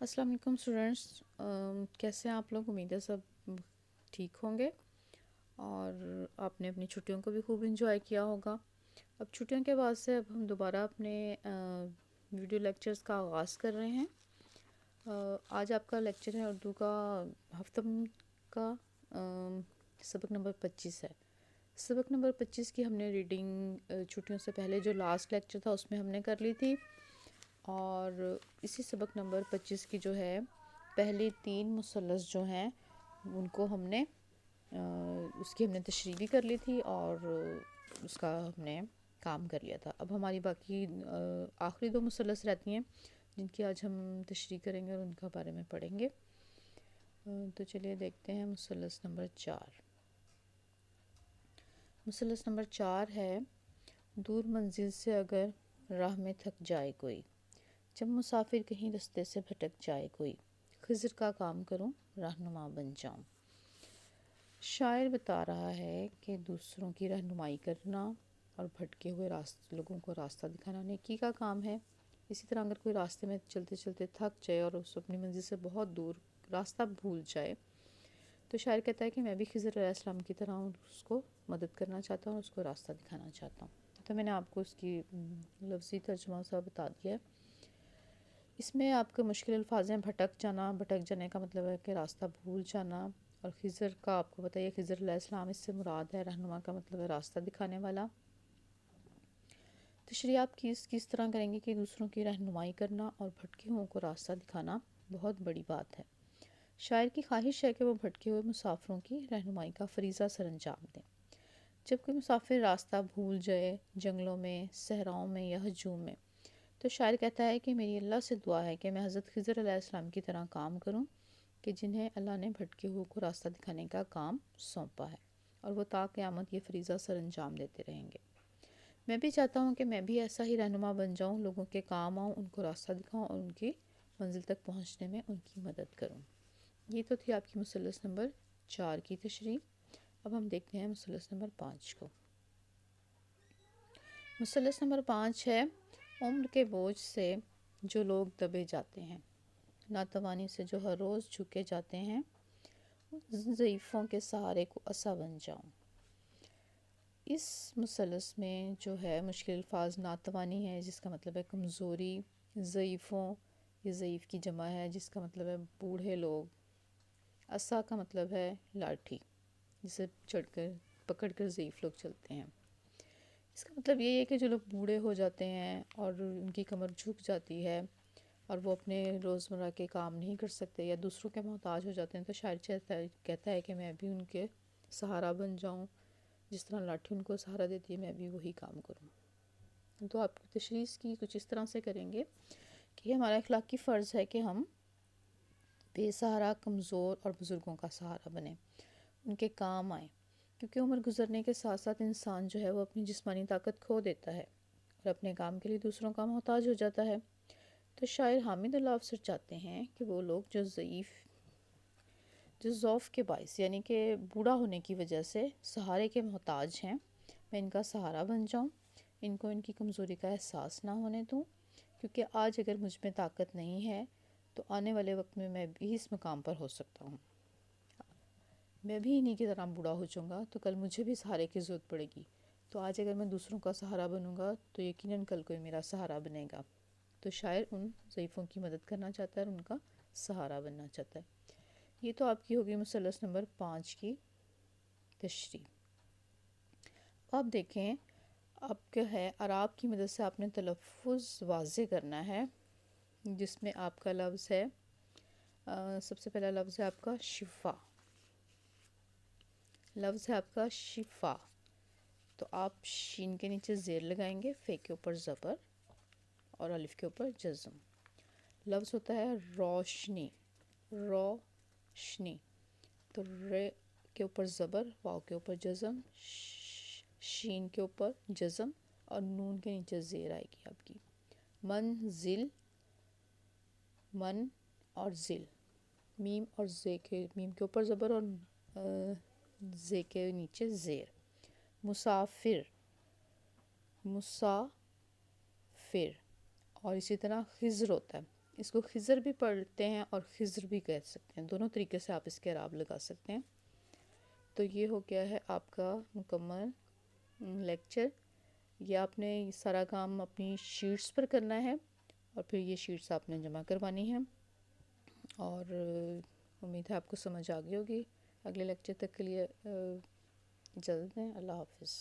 السلام علیکم اسٹوڈینٹس، کیسے ہیں آپ لوگ؟ امید ہے سب ٹھیک ہوں گے اور آپ نے اپنی چھٹیوں کو بھی خوب انجوائے کیا ہوگا۔ اب چھٹیوں کے بعد سے اب ہم دوبارہ اپنے ویڈیو لیکچرز کا آغاز کر رہے ہیں۔ آج آپ کا لیکچر ہے اردو کا ہفتم کا سبق نمبر 25 ہے۔ سبق نمبر 25 کی ہم نے ریڈنگ چھٹیوں سے پہلے جو لاسٹ لیکچر تھا اس میں ہم نے کر لی تھی، اور اسی سبق نمبر 25 کی جو ہے پہلی 3 مثلث جو ہیں ان کو ہم نے اس کی ہم نے تشریح بھی کر لی تھی اور اس کا ہم نے کام کر لیا تھا۔ اب ہماری باقی آخری 2 مثلث رہتی ہیں جن کی آج ہم تشریح کریں گے اور ان کا بارے میں پڑھیں گے۔ تو چلیے دیکھتے ہیں مثلث نمبر 4۔ مثلث نمبر 4 ہے: دور منزل سے اگر راہ میں تھک جائے کوئی، جب مسافر کہیں رستے سے بھٹک جائے کوئی، خضر کا کام کروں رہنما بن جاؤں۔ شاعر بتا رہا ہے کہ دوسروں کی رہنمائی کرنا اور بھٹکے ہوئے لوگوں کو راستہ دکھانا نیکی کا کام ہے۔ اسی طرح اگر کوئی راستے میں چلتے چلتے تھک جائے اور اس اپنی منزل سے بہت دور راستہ بھول جائے تو شاعر کہتا ہے کہ میں بھی خضر علیہ السلام کی طرح اس کو مدد کرنا چاہتا ہوں اور اس کو راستہ دکھانا چاہتا ہوں۔ تو میں نے آپ کو اس کی لفظی ترجمہ سا بتا دیا ہے۔ اس میں آپ کے مشکل الفاظ ہیں: بھٹک جانا، بھٹک جانے کا مطلب ہے کہ راستہ بھول جانا، اور خضر کا آپ کو بتائیے خضر علیہ السلام اس سے مراد ہے۔ رہنما کا مطلب ہے راستہ دکھانے والا۔ تشریح آپ کس طرح کریں گے کہ دوسروں کی رہنمائی کرنا اور بھٹکے ہوئوں کو راستہ دکھانا بہت بڑی بات ہے۔ شاعر کی خواہش ہے کہ وہ بھٹکے ہوئے مسافروں کی رہنمائی کا فریضہ سر انجام دیں۔ جب کوئی مسافر راستہ بھول جائے جنگلوں میں، صحراؤں میں یا ہجوم میں، تو شاعر کہتا ہے کہ میری اللہ سے دعا ہے کہ میں حضرت خضر علیہ السلام کی طرح کام کروں کہ جنہیں اللہ نے بھٹکے ہوئے کو راستہ دکھانے کا کام سونپا ہے، اور وہ تا قیامت یہ فریضہ سر انجام دیتے رہیں گے۔ میں بھی چاہتا ہوں کہ میں بھی ایسا ہی رہنما بن جاؤں، لوگوں کے کام آؤں، ان کو راستہ دکھاؤں اور ان کی منزل تک پہنچنے میں ان کی مدد کروں۔ یہ تو تھی آپ کی مثلث نمبر 4 کی تشریح۔ اب ہم دیکھتے ہیں مثلث نمبر 5 کو۔ مثلث نمبر 5 ہے: عمر کے بوجھ سے جو لوگ دبے جاتے ہیں، ناتوانی سے جو ہر روز جھکے جاتے ہیں، ضعیفوں کے سہارے کو عصا بن جاؤں۔ اس مثلث میں جو ہے مشکل الفاظ ناتوانی ہے جس کا مطلب ہے کمزوری، ضعیفوں، یہ ضعیف کی جمع ہے جس کا مطلب ہے بوڑھے لوگ، عصا کا مطلب ہے لاٹھی جسے پکڑ کر ضعیف لوگ چلتے ہیں۔ اس کا مطلب یہ ہے کہ جو لوگ بوڑھے ہو جاتے ہیں اور ان کی کمر جھک جاتی ہے اور وہ اپنے روزمرہ کے کام نہیں کر سکتے یا دوسروں کے محتاج ہو جاتے ہیں، تو شاعر کہتا ہے کہ میں بھی ان کے سہارا بن جاؤں، جس طرح لاٹھی ان کو سہارا دیتی ہے میں بھی وہی کام کروں۔ تو آپ کی تشریح کی کچھ اس طرح سے کریں گے کہ ہمارا اخلاقی فرض ہے کہ ہم بے سہارا، کمزور اور بزرگوں کا سہارا بنیں، ان کے کام آئیں، کیونکہ عمر گزرنے کے ساتھ ساتھ انسان جو ہے وہ اپنی جسمانی طاقت کھو دیتا ہے اور اپنے کام کے لیے دوسروں کا محتاج ہو جاتا ہے۔ تو شاعر حامد اللہ افسر چاہتے ہیں کہ وہ لوگ جو ضعف کے باعث یعنی کہ بوڑھا ہونے کی وجہ سے سہارے کے محتاج ہیں، میں ان کا سہارا بن جاؤں، ان کو ان کی کمزوری کا احساس نہ ہونے دوں، کیونکہ آج اگر مجھ میں طاقت نہیں ہے تو آنے والے وقت میں بھی اس مقام پر ہو سکتا ہوں، میں بھی انہی کی طرح بوڑھا ہو جاؤں گا تو کل مجھے بھی سہارے کی ضرورت پڑے گی۔ تو آج اگر میں دوسروں کا سہارا بنوں گا تو یقیناً کل کوئی میرا سہارا بنے گا۔ تو شاعر ان ضعیفوں کی مدد کرنا چاہتا ہے اور ان کا سہارا بننا چاہتا ہے۔ یہ تو آپ کی ہوگی مثلث نمبر 5 کی تشریح۔ اب دیکھیں اب کیا ہے، اعراب کی مدد سے آپ نے تلفظ واضح کرنا ہے، جس میں آپ کا لفظ ہے سب سے پہلا لفظ ہے آپ کا شفا۔ لفظ ہے آپ کا شفا، تو آپ شین کے نیچے زیر لگائیں گے، فے کے اوپر زبر اور الف کے اوپر جزم۔ لفظ ہوتا ہے روشنی، روشنی، تو رے کے اوپر زبر، واو کے اوپر جزم، شین کے اوپر جزم اور نون کے نیچے زیر آئے گی آپ کی۔ منزل، من اور ذل، میم اور زے کے، میم کے اوپر زبر اور زے کے نیچے زیر۔ مسافر، مسافر، اور اسی طرح خضر ہوتا ہے، اس کو خضر بھی پڑھتے ہیں اور خضر بھی کہہ سکتے ہیں، دونوں طریقے سے آپ اس کے اعراب لگا سکتے ہیں۔ تو یہ ہو گیا ہے آپ کا مکمل لیکچر۔ یہ آپ نے سارا کام اپنی شیٹس پر کرنا ہے اور پھر یہ شیٹس آپ نے جمع کروانی ہیں، اور امید ہے آپ کو سمجھ آ گئی ہوگی۔ اگلے لیکچر تک کے لیے اجازت دیں، اللہ حافظ۔